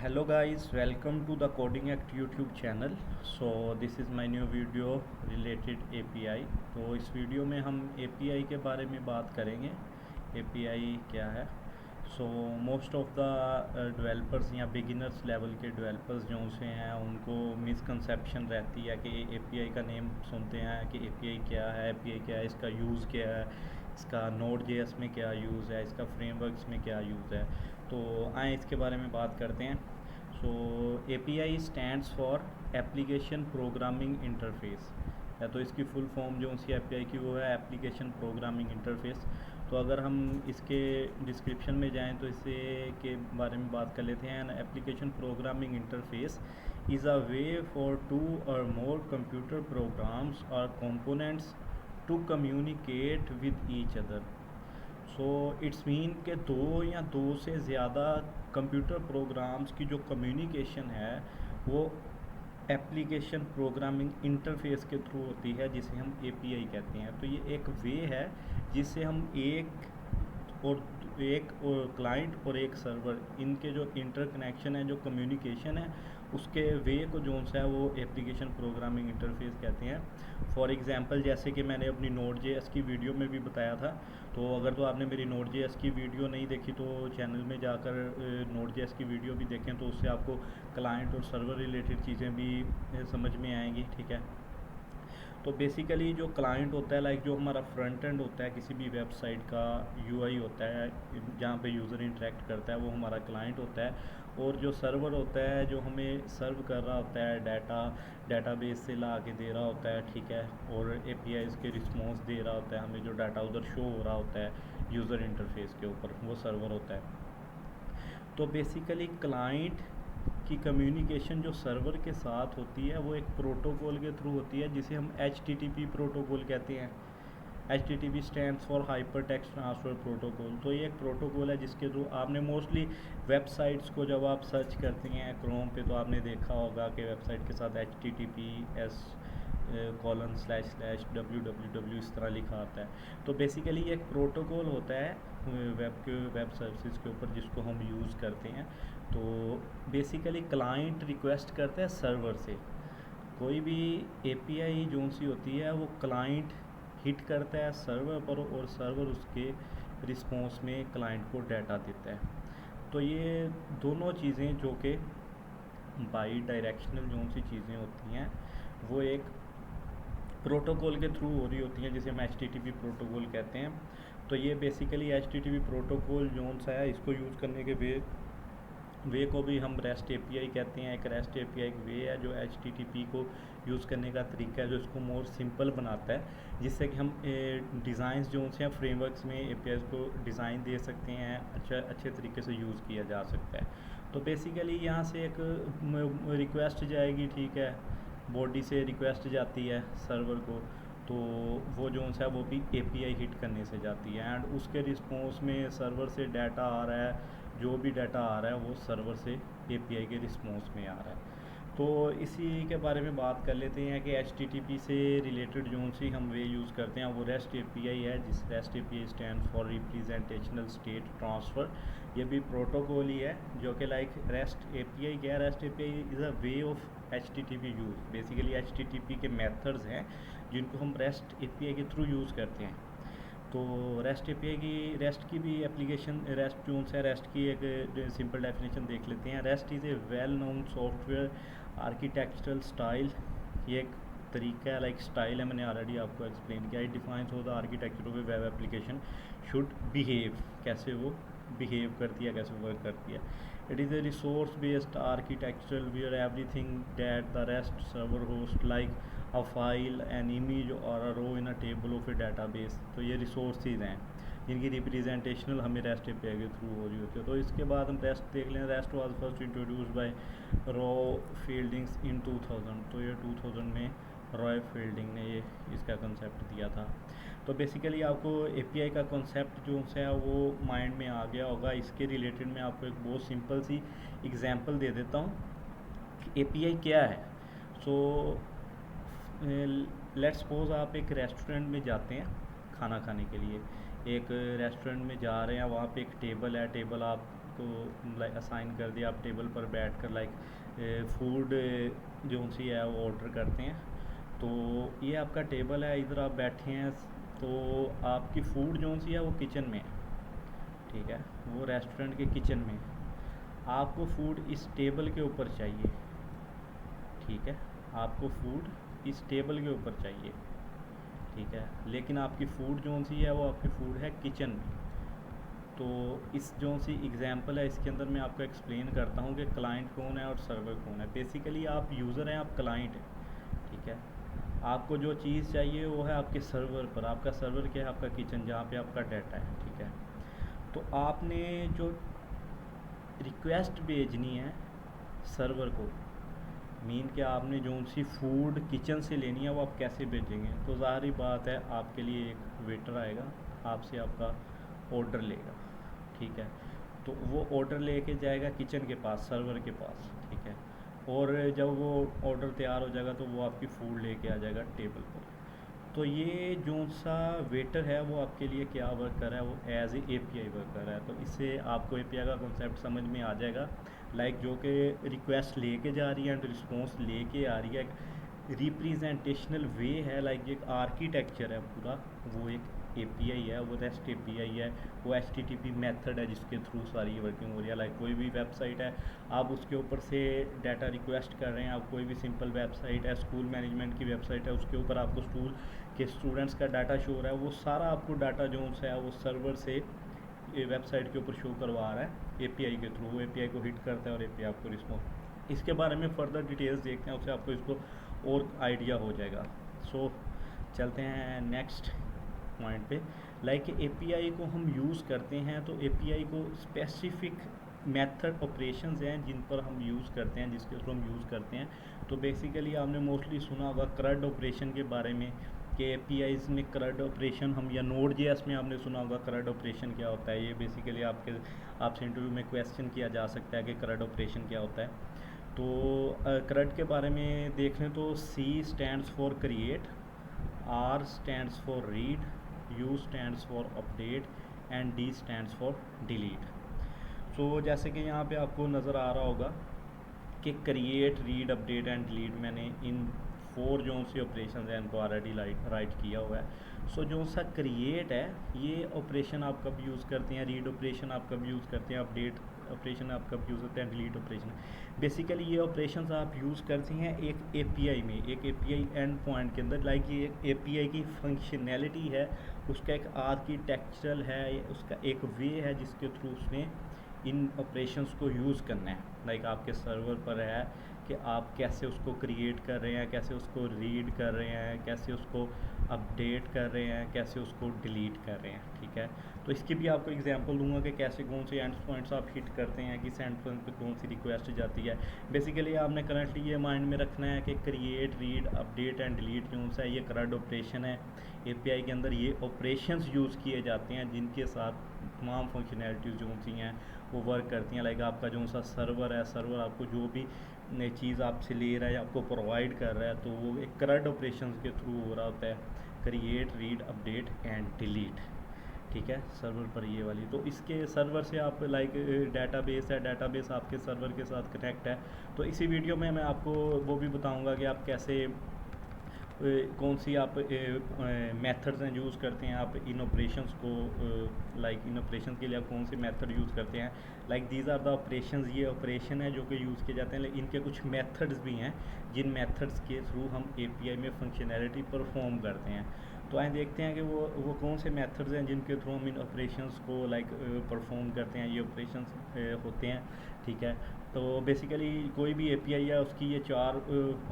Hello guys, welcome to the Coding Act YouTube channel. So this is my new video related API. तो इस video में हम API के बारे में बात करेंगे. API क्या है? So most of the developers या बिगिनर्स लेवल के डेवलपर्स जो से हैं उनको मिसकंसेप्शन रहती है कि API का नेम सुनते हैं कि API क्या है, API क्या है, इसका यूज़ क्या है, इसका Node.js में क्या यूज़ है, इसका फ्रेमवर्क्स में क्या यूज़ है. तो आए इसके बारे में बात करते हैं. सो API stands for application programming interface, या तो इसकी फुल फॉर्म जो सी API की वो है एप्लीकेशन प्रोग्रामिंग इंटरफेस. तो अगर हम इसके डिस्क्रिप्शन में जाएं तो इससे के बारे में बात कर लेते हैं. An application programming interface is a way for two or more computer programs or components to communicate with each other. So it's mean के दो या दो से ज़्यादा कंप्यूटर प्रोग्राम्स की जो कम्युनिकेशन है वो एप्लीकेशन प्रोग्रामिंग इंटरफेस के थ्रू होती है, जिसे हम API कहते हैं. तो ये एक वे है जिससे हम एक क्लाइंट और एक सर्वर, इनके जो इंटरकनेक्शन है, जो कम्युनिकेशन है, उसके वे को जो सा है वो एप्लीकेशन प्रोग्रामिंग इंटरफेस कहते हैं. फॉर एग्जांपल जैसे कि मैंने अपनी Node.js की वीडियो में भी बताया था. तो अगर तो आपने मेरी Node.js की वीडियो नहीं देखी तो चैनल में जाकर Node.js की वीडियो भी देखें, तो उससे आपको क्लाइंट और सर्वर रिलेटेड चीज़ें भी समझ में आएंगी. ठीक है. तो बेसिकली जो क्लाइंट होता है, लाइक जो हमारा फ्रंट एंड होता है किसी भी वेबसाइट का, UI होता है जहाँ पे यूज़र इंटरेक्ट करता है, वो हमारा क्लाइंट होता है. और जो सर्वर होता है जो हमें सर्व कर रहा होता है डेटाबेस से ला के दे रहा होता है. ठीक है. और API के रिस्पॉन्स दे रहा होता है हमें, जो डाटा उधर शो हो रहा होता है यूज़र इंटरफेस के ऊपर, वो सर्वर होता है. तो बेसिकली क्लाइंट की कम्युनिकेशन जो सर्वर के साथ होती है वो एक प्रोटोकॉल के थ्रू होती है, जिसे हम HTTP प्रोटोकॉल कहते हैं. HTTP stands for hyper text transfer protocol. तो ये एक प्रोटोकॉल है जिसके थ्रू आपने मोस्टली वेबसाइट्स को जब आप सर्च करते हैं क्रोम पे तो आपने देखा होगा कि वेबसाइट के साथ HTTPS ://www इस तरह लिखा आता है. तो बेसिकली एक प्रोटोकॉल होता है वेब सर्विसेज के ऊपर जिसको हम यूज़ करते हैं. तो बेसिकली क्लाइंट रिक्वेस्ट करता है सर्वर से. कोई भी API जो सी होती है वो क्लाइंट हिट करता है सर्वर पर, और सर्वर उसके रिस्पॉन्स में क्लाइंट को डाटा देता है. तो ये दोनों चीज़ें जो कि बाई डायरेक्शनल जो सी चीज़ें होती हैं वो एक प्रोटोकॉल के थ्रू हो रही होती हैं, जिसे हम HTTP प्रोटोकॉल कहते हैं. तो ये बेसिकली HTTP प्रोटोकॉल जो सा है, इसको यूज़ करने के वे को भी हम REST API कहते हैं. एक REST API एक वे है जो HTTP को यूज़ करने का तरीका है, जो इसको मोर सिंपल बनाता है, जिससे कि हम डिज़ाइंस जो हैं फ्रेमवर्क्स में APIs को डिज़ाइन दे सकते हैं, अच्छे तरीके से यूज़ किया जा सकता है. तो बेसिकली यहाँ से एक रिक्वेस्ट जाएगी. ठीक है. बॉडी से रिक्वेस्ट जाती है सर्वर को, तो वो जो है वो भी API हिट करने से जाती है, एंड उसके रिस्पॉन्स में सर्वर से डाटा आ रहा है. जो भी डाटा आ रहा है वो सर्वर से API के रिस्पॉन्स में आ रहा है. तो इसी के बारे में बात कर लेते हैं कि HTTP से रिलेटेड जो सी हम वे यूज़ करते हैं वो REST API है, जिस REST API stand for representational state transfer. ये भी प्रोटोकॉल ही है जो कि लाइक REST API क्या है. REST API is a way of HTTP use. Basically HTTP के मेथड्स हैं जिनको हम REST API के थ्रू यूज़ करते हैं. तो REST API की भी एप्लीकेशन REST जो है, REST की एक सिंपल डेफिनेशन देख लेते हैं. REST is a well known software architectural style. ये एक तरीका है, लाइक स्टाइल है, मैंने ऑलरेडी आपको एक्सप्लेन किया. It defines how the architecture of a web application should behave, कैसे वो बिहेव करती है, कैसे वर्क करती है. It is a resource based architectural where everything that the REST server host like a file an image और a row in a table of a database. तो ये रिसोर्सेज हैं जिनकी रिप्रेजेंटेशनल हमें REST API के through हो रही होती है. तो इसके बाद हम REST देख लें. REST was first introduced by Roy Fieldings in 2000. तो ये 2000 में रॉय फील्डिंग ने ये इसका कंसेप्ट दिया था. तो बेसिकली आपको API का कंसेप्ट जो है वो माइंड में आ गया होगा. इसके रिलेटेड मैं आपको एक बहुत सिंपल सी एग्जांपल दे देता हूँ कि API क्या है. सो लेट्स सपोज आप एक रेस्टोरेंट में जाते हैं खाना खाने के लिए. एक रेस्टोरेंट में जा रहे हैं, वहाँ पे एक टेबल है. टेबल आप को लाइक असाइन कर दिया, आप टेबल पर बैठ कर लाइक फूड जो सी है वो ऑर्डर करते हैं। तो ये आपका टेबल है, इधर आप बैठे हैं, तो आपकी फ़ूड जो सी है वो किचन में है, ठीक है, वो रेस्टोरेंट के किचन में है। आपको फ़ूड इस टेबल के ऊपर चाहिए, ठीक है, आपको फ़ूड इस टेबल के ऊपर चाहिए, ठीक है, लेकिन आपकी फ़ूड जो सी है वो आपकी फ़ूड है किचन में। तो इस जो सी एग्जांपल है इसके अंदर मैं आपको एक्सप्लेन करता हूँ कि क्लाइंट कौन है और सर्वर कौन है। बेसिकली आप यूज़र हैं, आप क्लाइंट हैं, ठीक है, आपको जो चीज़ चाहिए वो है आपके सर्वर पर। आपका सर्वर क्या है? आपका किचन, जहाँ पे आपका डाटा है, ठीक है। तो आपने जो रिक्वेस्ट भेजनी है सर्वर को, मीन कि आपने जो सी फूड किचन से लेनी है वो आप कैसे भेजेंगे? तो ज़ाहिर बात है आपके लिए एक वेटर आएगा, आपसे आपका ऑर्डर लेगा, ठीक है। तो वो ऑर्डर लेके जाएगा किचन के पास, सर्वर के पास, ठीक है। और जब वो ऑर्डर तैयार हो जाएगा तो वो आपकी फ़ूड लेके आ जाएगा टेबल पर। तो ये जो सा वेटर है वो आपके लिए क्या वर्क कर रहा है? वो एज ए API वर्क कर रहा है। तो इससे आपको API का कॉन्सेप्ट समझ में आ जाएगा, लाइक जो कि रिक्वेस्ट लेके जा रही है एंड रिस्पॉन्स लेके आ रही है, एक रिप्रेजेंटेशनल वे है, लाइक एक आर्किटेक्चर है पूरा, वो एक API है, वो REST API है, वो HTTP मेथड है जिसके थ्रू सारी वर्किंग हो रही है। लाइक कोई भी वेबसाइट है, आप उसके ऊपर से डाटा रिक्वेस्ट कर रहे हैं, आप कोई भी सिंपल वेबसाइट है, स्कूल मैनेजमेंट की वेबसाइट है, उसके ऊपर आपको स्कूल के स्टूडेंट्स का डाटा शो हो रहा है, वो सारा आपको डाटा जो है वो सर्वर से वेबसाइट के ऊपर शो करवा रहा है API के थ्रू। API को हिट करता है और API आपको रिस्पॉन्स। इसके बारे में फर्दर डिटेल्स देखते हैं, उससे आपको इसको और आइडिया हो जाएगा। सो चलते हैं नेक्स्ट पॉइंट पे। लाइक API को हम यूज़ करते हैं, तो API को स्पेसिफिक मेथड ऑपरेशंस हैं जिन पर हम यूज़ करते हैं, जिसके थ्रू हम यूज़ करते हैं। तो बेसिकली आपने मोस्टली सुना होगा CRUD ऑपरेशन के बारे में, कि APIs में CRUD ऑपरेशन हम, या Node.js में आपने सुना होगा CRUD ऑपरेशन क्या होता है। ये बेसिकली आपसे इंटरव्यू में क्वेश्चन किया जा सकता है कि CRUD ऑपरेशन क्या होता है। तो CRUD के बारे में देख लें तो C stands for create, R stands for read, U stands for update and D stands for delete. So जैसे कि यहाँ पे आपको नज़र आ रहा होगा कि create, read, update and delete, मैंने इन 4 जो से ऑपरेशन हैं इनको ऑलरेडी राइट किया हुआ है। सो जो सा क्रिएट है ये ऑपरेशन आप कब यूज़ करते हैं, रीड ऑपरेशन आप कब यूज़ करते हैं, अपडेट ऑपरेशन आप कब यूज़ करते हैं, डिलीट ऑपरेशन। बेसिकली ये ऑपरेशंस आप यूज़ करते हैं एक API में, एक API एंड पॉइंट के अंदर। लाइक ये एक API की फंक्शनैलिटी है, उसका एक आर्किटेक्चरल है, उसका एक वे है जिसके थ्रू उसने इन ऑपरेशंस को यूज़ करना है। लाइक आपके सर्वर पर है कि आप कैसे उसको क्रिएट कर रहे हैं, कैसे उसको रीड कर रहे हैं, कैसे उसको अपडेट कर रहे हैं, कैसे उसको डिलीट कर रहे हैं, ठीक है। तो इसकी भी आपको एग्जांपल दूंगा कि कैसे कौन से एंड पॉइंट्स आप हिट करते हैं, किस एंड पॉइंट पे कौन सी रिक्वेस्ट जाती है। बेसिकली आपने करंटली ये माइंड में रखना है कि create, read, update and delete जो सा ये CRUD ऑपरेशन है। API के अंदर ये ऑपरेशंस यूज़ किए जाते हैं जिनके साथ तमाम फंक्शनैलिटीज़ जो सी हैं वो वर्क करती हैं। लाइक आपका जो सा सर्वर है, सर्वर आपको जो भी नई चीज़ आपसे ले रहा है, आपको प्रोवाइड कर रहा है, तो वो एक CRUD ऑपरेशंस के थ्रू हो रहा होता है, create, read, update and delete, ठीक है, सर्वर पर ये वाली। तो इसके सर्वर से आप लाइक डेटाबेस है, डेटाबेस आपके सर्वर के साथ कनेक्ट है। तो इसी वीडियो में मैं आपको वो भी बताऊंगा कि आप कैसे कौन सी आप मेथड्स हैं यूज़ करते हैं आप इन ऑपरेशंस को, लाइक इन ऑपरेशंस के लिए आप कौन से मेथड यूज़ करते हैं। Like these are the operations, ये ऑपरेशन है जो कि यूज़ किए जाते हैं, लेकिन इनके कुछ मेथड्स भी हैं जिन मेथड्स के थ्रू हम API में फंक्शनैलिटी परफॉर्म करते हैं। तो आए देखते हैं कि वो कौन से मेथड्स हैं जिनके थ्रू हम इन ऑपरेशंस को लाइक परफॉर्म करते हैं, ये ऑपरेशंस होते हैं, ठीक है। तो बेसिकली कोई भी API है उसकी ये 4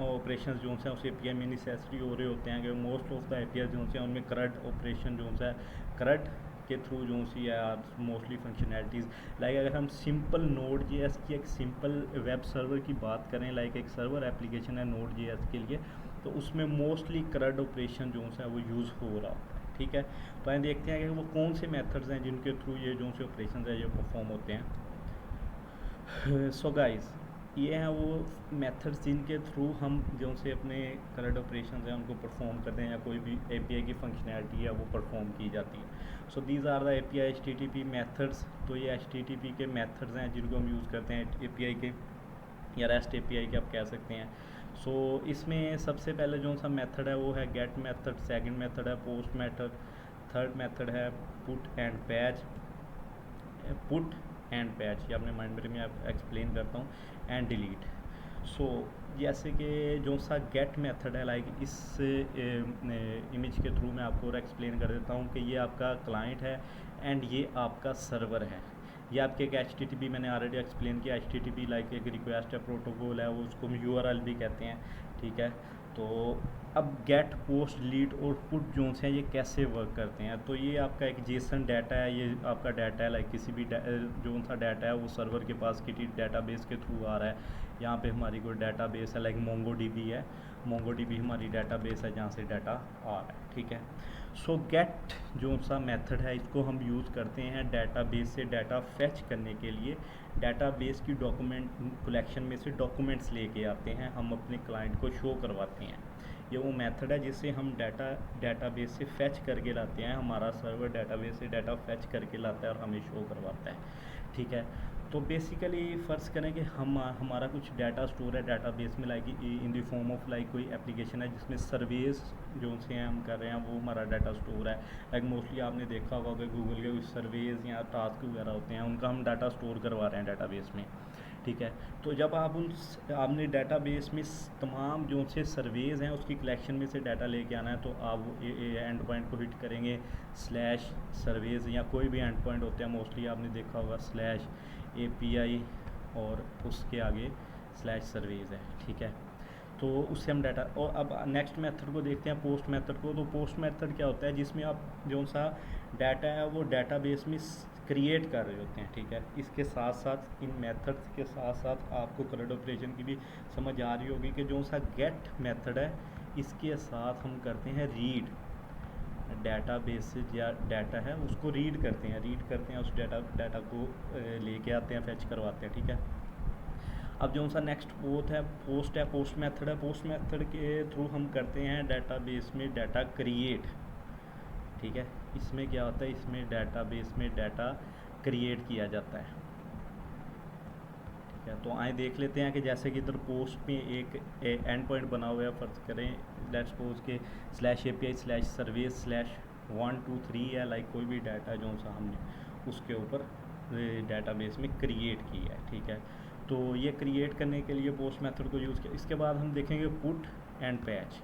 ऑपरेशंस जो हैं उस API में नेसेसरी हो रहे होते हैं, कि मोस्ट ऑफ द API जो हैं उनमें CRUD ऑपरेशन जो है, CRUD के थ्रू जो सी है मोस्टली फंक्शनैलिटीज़। लाइक अगर हम सिंपल Node.js की एक सिंपल वेब सर्वर की बात करें, लाइक एक सर्वर एप्लीकेशन है Node.js के लिए, तो उसमें मोस्टली CRUD ऑपरेशन जो है वो यूज़ हो रहा होता है, ठीक है। तो हम देखते हैं कि वो कौन से मेथड्स हैं जिनके थ्रू ये जो से ऑपरेशन है ये परफॉर्म होते हैं। सो गाइस, ये हैं वो मेथड्स जिनके थ्रू हम जो से अपने करंट ऑपरेशन हैं उनको परफॉर्म करते हैं, या कोई भी एपीआई की फंक्शनैलिटी है वो परफॉर्म की जाती है। So these are the API HTTP methods. तो ये एचटीटीपी के मेथड्स हैं जिनको हम यूज़ करते हैं एपीआई के, या रेस्ट एपीआई के आप कह सकते हैं। सो इसमें सबसे पहले जो सा मेथड है वो है गेट मेथड, सेकंड मेथड है पोस्ट मेथड, थर्ड मेथड है put and patch, put and patch, ये अपने माइंड में आप एक्सप्लेन करता हूँ, एंड डिलीट। सो जैसे कि जो सा गेट मेथड है, लाइक इस इमेज के थ्रू मैं आपको और एक्सप्लेन कर देता हूँ कि ये आपका क्लाइंट है एंड ये आपका सर्वर है। ये आपके एक एच मैंने ऑलरेडी एक्सप्लेन किया, एच लाइक एक रिक्वेस्ट है, प्रोटोकॉल है, वो उसको हम यूआरएल भी कहते हैं, ठीक है। तो अब गेट, पोस्ट, डिलीट और पुट जोन्स हैं ये कैसे वर्क करते हैं, तो ये आपका एक जेसन डाटा है, ये आपका डाटा है, लाइक किसी भी जो सा डाटा है वो सर्वर के पास किसी डाटाबेस के थ्रू आ रहा है। यहाँ पे हमारी कोई डाटाबेस है, लाइक मोंगोडीबी है, मोंगोडीबी हमारी डाटाबेस है जहाँ से डाटा आ रहा है, ठीक है। सो गेट जो सा मेथड है इसको हम यूज़ करते हैं डाटाबेस से डाटा फेच करने के लिए। डाटाबेस की डॉक्यूमेंट कलेक्शन में से डॉक्यूमेंट्स लेके आते हैं, हम अपने क्लाइंट को शो करवाते हैं। ये वो मेथड है जिससे हम डाटाबेस से फेच करके लाते हैं, हमारा सर्वर डाटाबेस से डाटा फेच करके लाता है और हमें शो करवाता है, ठीक है। तो बेसिकली फ़र्ज़ करें कि हमारा कुछ डाटा स्टोर है डाटाबेस में, like in the form of like कोई एप्लीकेशन है जिसमें सर्विस जो से हम कर रहे हैं वो हमारा डाटा स्टोर है। लाइक मोस्टली आपने देखा होगा कि गूगल के कुछ सर्विस या टास्क वगैरह होते हैं उनका हम डाटा स्टोर करवा रहे हैं डाटाबेस में, ठीक है। तो जब आप आपने डाटाबेस में तमाम जो से सर्वेज हैं उसकी कलेक्शन में से डाटा लेके आना है, तो आप एंड पॉइंट को हिट करेंगे स्लैश सर्वेज, या कोई भी एंड पॉइंट होते हैं, मोस्टली आपने देखा होगा स्लैश API और उसके आगे स्लैश सर्वेज है, ठीक है। तो उससे हम डाटा, और अब नेक्स्ट मेथड को देखते हैं पोस्ट मेथड को। तो पोस्ट मेथड क्या होता है, जिसमें आप जो सा डाटा है वो डाटाबेस में क्रिएट कर रहे होते हैं, ठीक है। इसके साथ साथ इन मेथड्स के साथ साथ आपको करंट ऑपरेशन की भी समझ आ रही होगी कि जो सा गेट मेथड है इसके साथ हम करते हैं रीड, डाटाबेस से या डाटा है उसको रीड करते हैं उस डाटा को लेके आते हैं, फेच करवाते हैं, ठीक है। अब जो सा नेक्स्ट पोस्ट है, पोस्ट मेथड के थ्रू हम करते हैं डाटाबेस में डाटा क्रिएट, ठीक है। इसमें क्या होता है, इसमें डाटाबेस में डाटा क्रिएट किया जाता है, ठीक है। तो आए देख लेते हैं कि जैसे कि इधर पोस्ट में एक एंड पॉइंट बना हुआ है, फ़र्ज़ करें let's suppose K slash API slash service slash 1 2 3 है, लाइक कोई भी डाटा जो सा हमने उसके ऊपर डाटाबेस में क्रिएट किया है, ठीक है। तो ये क्रिएट करने के लिए पोस्ट मेथड को यूज़ किया। इसके बाद हम देखेंगे पुट एंड पैच।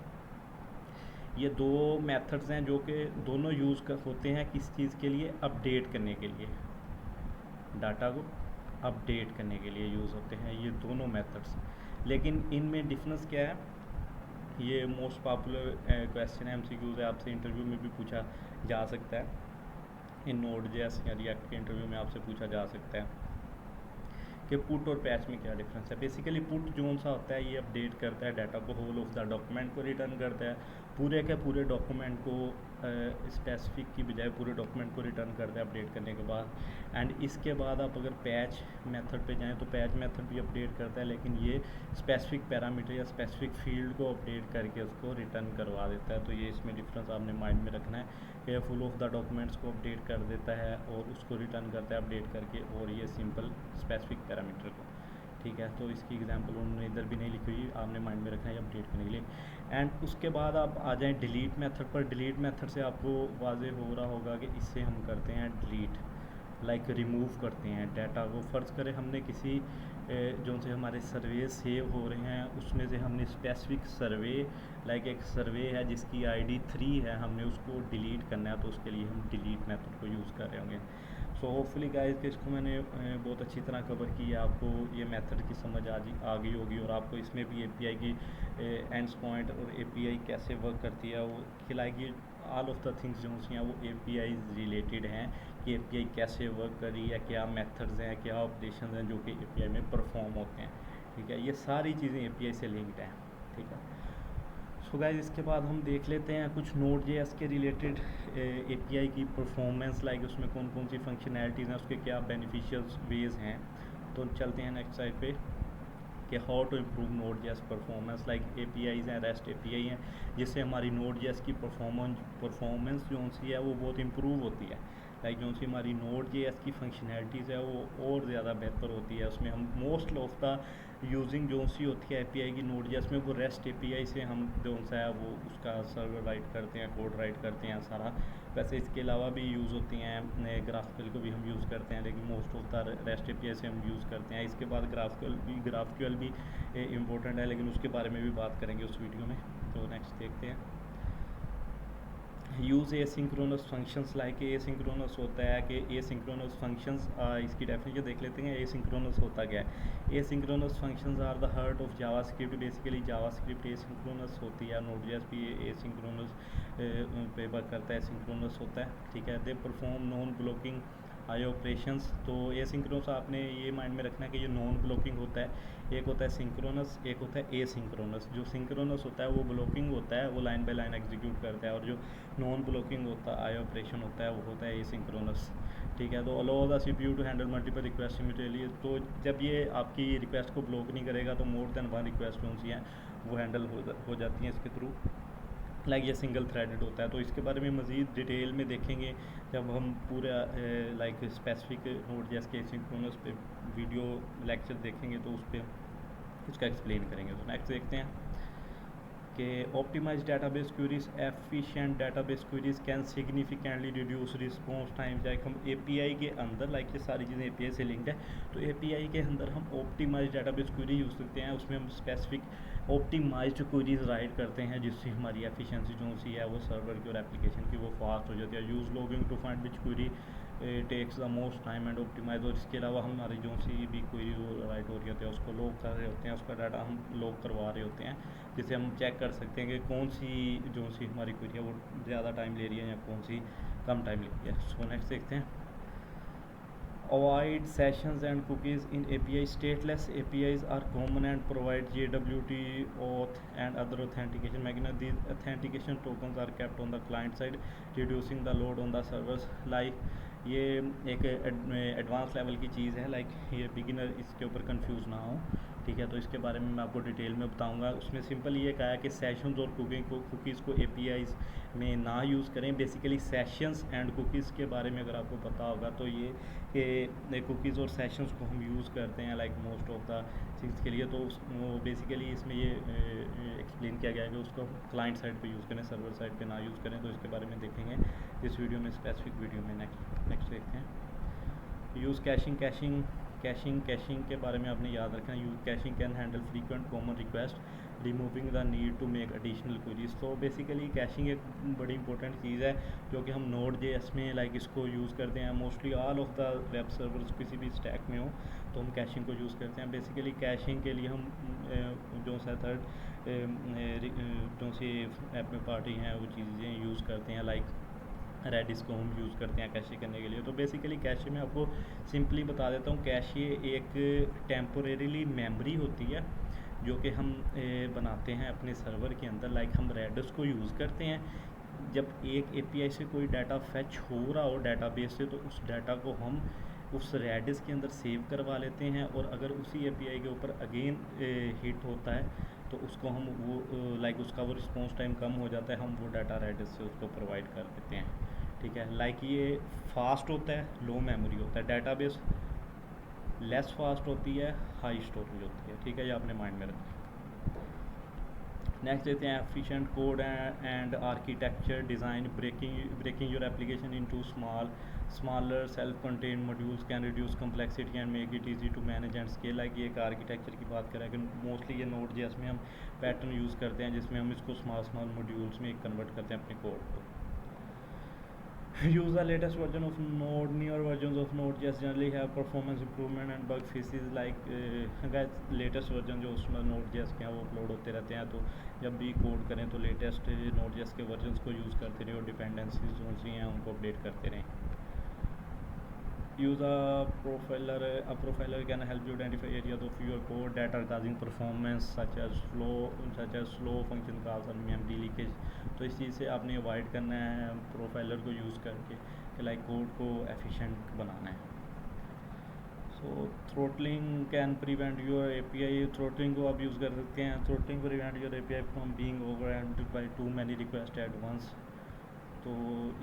ये दो मेथड्स हैं जो कि दोनों होते हैं किस चीज़ के लिए, अपडेट करने के लिए, डाटा को अपडेट करने के लिए यूज़ होते हैं ये दोनों मेथड्स। लेकिन इनमें डिफरेंस क्या है, ये मोस्ट पॉपुलर क्वेश्चन है, MCQs है, आपसे इंटरव्यू में भी पूछा जा सकता है, इन Node.js या रिएक्ट के इंटरव्यू में आपसे पूछा जा सकता है कि पुट और पैच में क्या डिफरेंस है। बेसिकली पुट जो सा होता है ये अपडेट करता है डाटा को, होल ऑफ द डॉक्यूमेंट को रिटर्न करता है, पूरे के पूरे डॉक्यूमेंट को स्पेसिफिक की बजाय पूरे डॉक्यूमेंट को रिटर्न करता है अपडेट करने के बाद। एंड इसके बाद आप अगर पैच मेथड पे जाएं तो पैच मेथड भी अपडेट करता है, लेकिन ये स्पेसिफिक पैरामीटर या स्पेसिफिक फील्ड को अपडेट करके उसको रिटर्न करवा देता है। तो ये इसमें डिफरेंस आपने माइंड में रखना है कि फुल ऑफ द डॉक्यूमेंट्स को अपडेट कर देता है और उसको रिटर्न करता है अपडेट करके, और ये सिंपल स्पेसिफिक पैरामीटर को, ठीक है। तो इसकी एग्जांपल उन्होंने इधर भी नहीं लिखी हुई, आपने माइंड में रखना है अपडेट करने के लिए। एंड उसके बाद आप आ जाएं डिलीट मेथड पर। डिलीट मेथड से आपको वाज़ेह हो रहा होगा कि इससे हम करते हैं डिलीट, लाइक रिमूव करते हैं डाटा को। फ़र्ज़ करें हमने किसी जो से हमारे सर्वे सेव हो रहे हैं उसमें से हमने स्पेसिफिक सर्वे, लाइक एक सर्वे है जिसकी ID 3 है, हमने उसको डिलीट करना है, तो उसके लिए हम डिलीट मेथड को यूज़ कर रहे होंगे। सो होपफुली गाइस कि इसको मैंने बहुत अच्छी तरह कवर किया, आपको ये मेथड की समझ आ गई होगी, और आपको इसमें भी API की एंड्स पॉइंट और API कैसे वर्क करती है वो खिलाएगी। ऑल ऑफ द थिंग्स जो हैं वो API रिलेटेड हैं कि API कैसे वर्क कर रही है, क्या मेथड्स हैं, क्या ऑपरेशन हैं जो कि API में परफॉर्म होते हैं, ठीक है। ये सारी चीज़ें API से लिंक्ड हैं, ठीक है। सो गाइस इसके बाद हम देख लेते हैं कुछ Node.js के रिलेटेड API की परफॉर्मेंस, लाइक उसमें कौन कौन सी फंक्शनैलिटीज़ हैं, उसके क्या बेनिफिशियल वेज हैं। तो चलते हैं नेक्स्ट साइड पे। कि how to improve node JS performance, like APIs हैं, रेस्ट API हैं, जिससे हमारी नोड जेएस की परफॉर्मेंस जो सी है वो बहुत इम्प्रूव होती है। लाइक जो सी हमारी नोड जेएस की फंक्शनैलिटीज़ है वो और ज़्यादा बेहतर होती है। उसमें हम मोस्ट ऑफ द यूजिंग जो सी होती है API की नोड जेएस में, वो रेस्ट API से हम जो सा है वो उसका सर्वर राइट करते हैं, कोड राइट करते हैं सारा। वैसे इसके अलावा भी यूज़ होती हैं, ग्राफक्यूएल को भी हम यूज़ करते हैं, लेकिन most of the rest API से हम यूज़ करते हैं। इसके बाद ग्राफक्यूएल भी इम्पोर्टेंट है, लेकिन उसके बारे में भी बात करेंगे उस वीडियो में। तो नेक्स्ट देखते हैं। Use asynchronous functions, like asynchronous होता है कि एसिंक्रोनस फंक्शंस, इसकी डेफिनेशन देख लेते हैं। एसिंक्रोनस होता क्या है? Asynchronous functions are the heart of JavaScript. Basically JavaScript asynchronous होती है, नोड.js भी एसिंक्रोनस पे वर्क करता है, एसिंक्रोनस होता है, ठीक है। They perform non blocking I operations. तो एसिंक्रोनस आपने ये माइंड में रखना है कि ये नॉन ब्लॉकिंग होता है। एक होता है सिंक्रोनस, एक होता है एसिंक्रोनस। जो सिंक्रोनस होता है वो ब्लॉकिंग होता है, वो लाइन बाय लाइन एग्जीक्यूट करता है, और जो नॉन ब्लॉकिंग होता है, आई ऑपरेशन होता है, वो होता है एसिंक्रोनस, ठीक है। तो allow the CPU to handle multiple request simultaneously. तो जब ये आपकी रिक्वेस्ट को ब्लॉक नहीं करेगा तो मोर देन वन रिक्वेस्ट कौन सी हैं वो हैंडल हो जाती हैं इसके थ्रू। लाइक ये सिंगल थ्रेडेड होता है। तो इसके बारे में मज़ीद डिटेल में देखेंगे जब हम पूरा लाइक स्पेसिफिक नोड.js के एसिंक्रोनस पे वीडियो लेक्चर देखेंगे तो उस पर उसका एक्सप्लेन करेंगे। तो नेक्स्ट देखते हैं कि optimize database queries, efficient database queries can significantly reduce response time. Like हम API के अंदर, लाइक ये सारी चीज़ें API से लिंक्ड है, तो API के अंदर हम ऑप्टिमाइज डेटाबेस क्वेरी यूज़ करते हैं। उसमें हम स्पेसिफिक ऑप्टिमाइज्ड क्वेरीज राइट करते हैं, जिससे हमारी एफिशिएंसी जो सी है वो सर्वर की और एप्लीकेशन की वो फास्ट हो जाती है। Use logging to find which query takes the most time and optimize. और इसके अलावा हमारी जो सी भी क्वेरी राइट हो रही होती है उसको लॉग कर रहे होते हैं, उसका डाटा हम लॉग करवा रहे होते हैं, जिससे हम चेक कर सकते हैं कि कौन सी जो सी हमारी क्वेरी है वो ज़्यादा टाइम ले रही है या कौन सी कम टाइम ले रही है। सो नेक्स्ट देखते हैं। Avoid sessions and cookies in API. Stateless APIs are common and provide JWT, auth and other authentication mechanisms. These authentication tokens are kept on the client side, reducing the load on the servers. Like ये एक advance level की चीज़ है, like ये beginner इसके ऊपर confuse ना हो, ठीक है। तो इसके बारे में मैं आपको डिटेल में बताऊंगा। उसमें सिंपल ये कहा है कि सेशंस और कुकीज़ को APIs में ना यूज़ करें। बेसिकली सेशंस एंड कुकीज़ के बारे में अगर आपको पता होगा तो ये कि कुकीज़ और सेशंस को हम यूज़ करते हैं लाइक मोस्ट ऑफ द चीज़ के लिए। तो बेसिकली इसमें ये एक्सप्लेन किया गया है कि उसको क्लाइंट साइड पे यूज़ करें, सर्वर साइड पे ना यूज़ करें। तो इसके बारे में देखेंगे इस वीडियो में, स्पेसिफिक वीडियो में। नेक्स्ट देखते हैं। यूज़ कैशिंग के बारे में आपने याद रखना है। Use caching can handle frequent common request, removing the need to make additional queries. तो बेसिकली कैशिंग एक बड़ी इंपॉर्टेंट चीज़ है जो कि हम Node.js में लाइक इसको यूज़ करते हैं। Mostly all of the web servers किसी भी स्टैक में हो तो हम कैशिंग को यूज़ करते हैं। बेसिकली कैशिंग के लिए हम जो सा थर्ड जो सी ऐप में पार्टी हैं वो चीज़ें यूज़ करते हैं, लाइक रेडिस को हम यूज़ करते हैं कैशे करने के लिए। तो बेसिकली कैशे में आपको सिंपली बता देता हूँ, कैशे एक टेम्पोरेरीली मेमोरी होती है जो कि हम बनाते हैं अपने सर्वर के अंदर। लाइक हम रेडिस को यूज़ करते हैं जब एक API से कोई डाटा फेच हो रहा हो डाटाबेस से, तो उस डाटा को हम उस रेडिस के अंदर सेव करवा लेते हैं, और अगर उसी API के ऊपर अगेन हिट होता है तो उसको हम वो लाइक उसका वो रिस्पॉन्स टाइम कम हो जाता है, हम वो डाटा रेडिस से उसको प्रोवाइड कर देते हैं, ठीक है। लाइक ये फास्ट होता है, लो मेमोरी होता है। डाटाबेस लेस फास्ट होती है, हाई स्टोरेज होती है, ठीक है। ये आपने माइंड में रखना। नेक्स्ट देते हैं efficient code and architecture design. Breaking your application into smaller self contained modules can reduce complexity and make it easy to manage and scale. Like ये एक आर्किटेक्चर की बात करें कि मोस्टली ये Node.js में हम पैटर्न यूज़ करते हैं जिसमें हम इसको स्मॉल मॉड्यूल्स में कन्वर्ट करते हैं अपने कोड को। Use the latest version of Node. Newer versions of Node.js generally have performance improvement and bug fixes. Like guys, latest version जो उसमें Node.js के हैं वो अपलोड होते रहते हैं, तो जब भी कोड करें तो लेटेस्ट Node.js के वर्जन्स को यूज़ करते रहें और डिपेंडेंसीज जो सी हैं उनको अपडेट करते रहें। Use a profiler can help you identify areas of your code that are causing performance such as slow function calls और memory leakage। तो इस चीज़ से आपने अवॉइड करना है प्रोफाइलर को यूज़ करके कि लाइक कोड को एफिशिएंट बनाना है। So throttling can prevent your API, throttling को आप यूज़ कर सकते हैं, throttling prevent your API from being overwhelmed by too many request at once. तो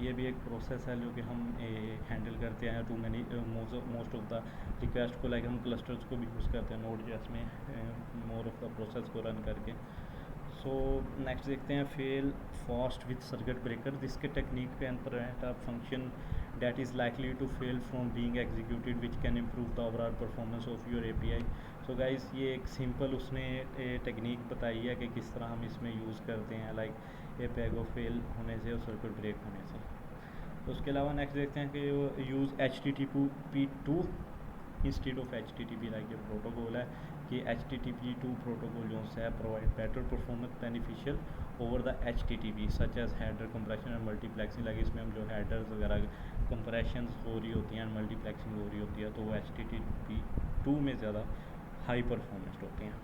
ये भी एक प्रोसेस है जो कि हम हैंडल करते हैं, too many most of the request को, लाइक हम क्लस्टर्स को भी यूज़ करते हैं नोड जेएस में मोर ऑफ द प्रोसेस को रन करके। सो नेक्स्ट देखते हैं fail fast with circuit breaker, जिसके technique can prevent a function that is likely to fail from being executed which can improve the overall performance of your API। so guys ये एक simple उसने technique बताई है कि किस तरह हम इसमें यूज़ करते हैं, लाइक API को फेल होने से और सर्किट ब्रेक होने से। तो उसके अलावा नेक्स्ट देखते हैं कि use HTTP2 instead of HTTP, like ये प्रोटोकॉल है कि HTTP2 प्रोटोकॉल जो है provide better performance beneficial over the HTTP such as header compression and multiplexing, like इसमें हम जो हेडर्स वगैरह कंप्रेशन हो रही होती हैं, मल्टीप्लेक्सिंग हो रही होती है, तो वो HTTP2 में ज़्यादा हाई परफॉर्मेंस होती हैं।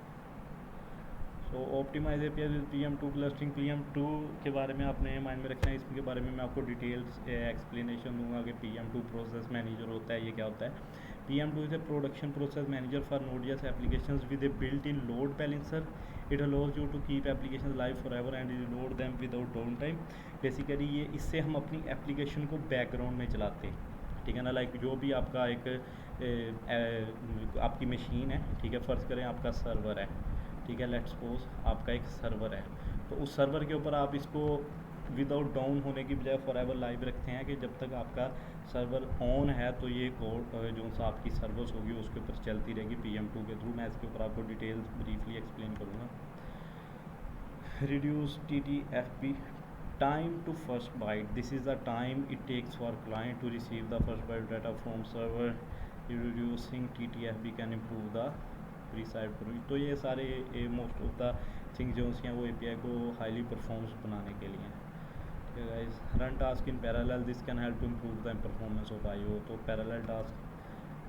So optimize API with PM2 clustering, PM2 के बारे में आपने माइंड में रखना है, इसके बारे में मैं आपको डिटेल्स एक्सप्लेनेशन दूंगा कि PM2 प्रोसेस मैनेजर होता है, ये क्या होता है। PM2 is a production process manager for Node.js applications with a built-in load balancer. It allows you to keep applications live forever and reload them without downtime. Basically ये इससे हम अपनी एप्लीकेशन को बैकग्राउंड में चलाते हैं, ठीक है ना। लाइक जो भी आपका एक आपकी मशीन है, ठीक है, फ़र्ज़ करें आपका सर्वर है, ठीक है, लेट्स सपोज आपका एक सर्वर है, तो उस सर्वर के ऊपर आप इसको विदाउट डाउन होने की बजाय फॉरएवर लाइव रखते हैं कि जब तक आपका सर्वर ऑन है तो ये कोड जो सा आपकी सर्विस होगी उसके ऊपर चलती रहेगी PM2 के थ्रू। मैं इसके ऊपर आपको डिटेल्स ब्रीफली एक्सप्लेन करूँगा। Reduce TTFB time to first byte, this is the time it takes for client to receive the first byte data from server. Reducing TTFB can improve the preside. तो ये सारे most of the things जो हैं वो API को highly performance बनाने के लिए हैं। Okay guys, run task in parallel, this can help to improve the performance of IO। तो parallel task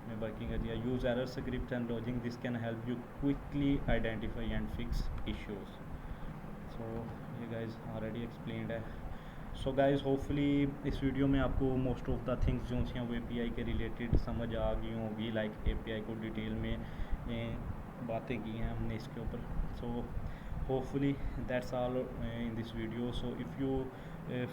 में वर्किंग कर दिया। use error script and logging, this can help you quickly identify and fix issues। so ये guys already explained है। so guys hopefully इस video में आपको most of the things जो हैं वो API के रिलेटेड समझ आ गई होगी, लाइक API को डिटेल में बातें की हैं हमने इसके ऊपर। so hopefully that's all in this video। so if you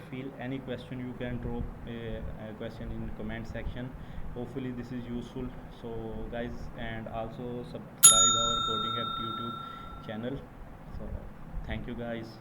feel any question you can drop a question in comment section। hopefully this is useful। so guys, and also subscribe our coding app YouTube channel। so thank you guys।